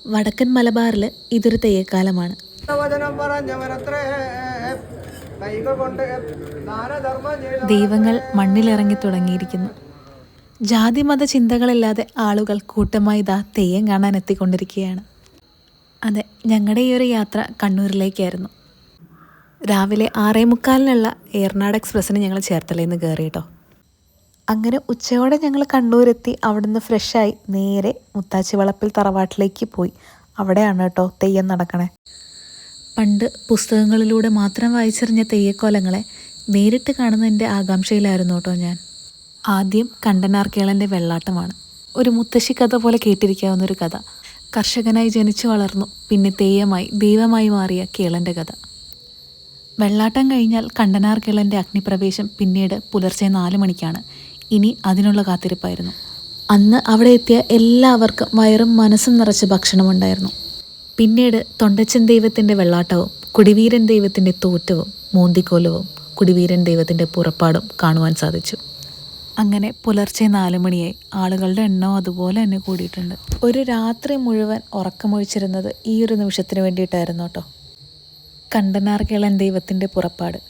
വടക്കൻ മലബാറിൽ ഇതൊരു തെയ്യക്കാലമാണ്. ദൈവങ്ങൾ മണ്ണിലിറങ്ങി തുടങ്ങിയിരിക്കുന്നു. ജാതിമത ചിന്തകളില്ലാതെ ആളുകൾ കൂട്ടമായി തെയ്യം കാണാൻ എത്തിക്കൊണ്ടിരിക്കുകയാണ്. അതെ, ഞങ്ങളുടെ ഈ ഒരു യാത്ര കണ്ണൂരിലേക്കായിരുന്നു. രാവിലെ 6:45 ഏർനാട് എക്സ്പ്രസ്സിന് ഞങ്ങൾ ചേർത്തലയിൽ നിന്ന് കയറി കേട്ടോ. അങ്ങനെ ഉച്ചയോടെ ഞങ്ങൾ കണ്ണൂരെത്തി. അവിടുന്ന് ഫ്രഷായി നേരെ മുത്താച്ചി വളപ്പിൽ തറവാട്ടിലേക്ക് പോയി. അവിടെയാണ് കേട്ടോ തെയ്യം നടക്കണേ. പണ്ട് പുസ്തകങ്ങളിലൂടെ മാത്രം വായിച്ചറിഞ്ഞ തെയ്യക്കോലങ്ങളെ നേരിട്ട് കാണുന്നതിൻ്റെ ആകാംക്ഷയിലായിരുന്നു കേട്ടോ ഞാൻ. ആദ്യം കണ്ടനാർ കേളൻ്റെ വെള്ളാട്ടമാണ്. ഒരു മുത്തശ്ശി കഥ പോലെ കേട്ടിരിക്കാവുന്നൊരു കഥ. കർഷകനായി ജനിച്ചു വളർന്നു, പിന്നെ തെയ്യമായി ദൈവമായി മാറിയ കേളൻ്റെ കഥ. വെള്ളാട്ടം കഴിഞ്ഞാൽ കണ്ടനാർ കേളൻ്റെ അഗ്നിപ്രവേശം പിന്നീട് പുലർച്ചെ 4 മണിക്കാണ്. ഇനി അതിനുള്ള കാത്തിരിപ്പായിരുന്നു. അന്ന് അവിടെ എത്തിയ എല്ലാവർക്കും വയറും മനസ്സും നിറച്ച് ഭക്ഷണമുണ്ടായിരുന്നു. പിന്നീട് തൊണ്ടച്ചൻ ദൈവത്തിൻ്റെ വെള്ളാട്ടവും കുടിവീരൻ ദൈവത്തിൻ്റെ തോറ്റവും മോന്തിക്കോലവും കുടിവീരൻ ദൈവത്തിൻ്റെ പുറപ്പാടും കാണുവാൻ സാധിച്ചു. അങ്ങനെ പുലർച്ചെ 4 മണിയായി. ആളുകളുടെ എണ്ണവും അതുപോലെ തന്നെ കൂടിയിട്ടുണ്ട്. ഒരു രാത്രി മുഴുവൻ ഉറക്കമൊഴിച്ചിരുന്നത് ഈ ഒരു നിമിഷത്തിന് വേണ്ടിയിട്ടായിരുന്നു കേട്ടോ. കണ്ടനാർ കേളൻ ദൈവത്തിൻ്റെ പുറപ്പാട്.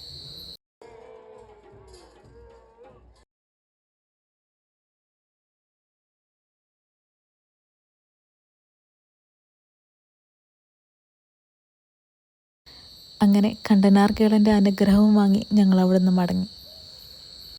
അങ്ങനെ കണ്ടനാർ കേളൻ്റെ അനുഗ്രഹവും വാങ്ങി ഞങ്ങൾ അവിടെ നിന്ന് മടങ്ങി.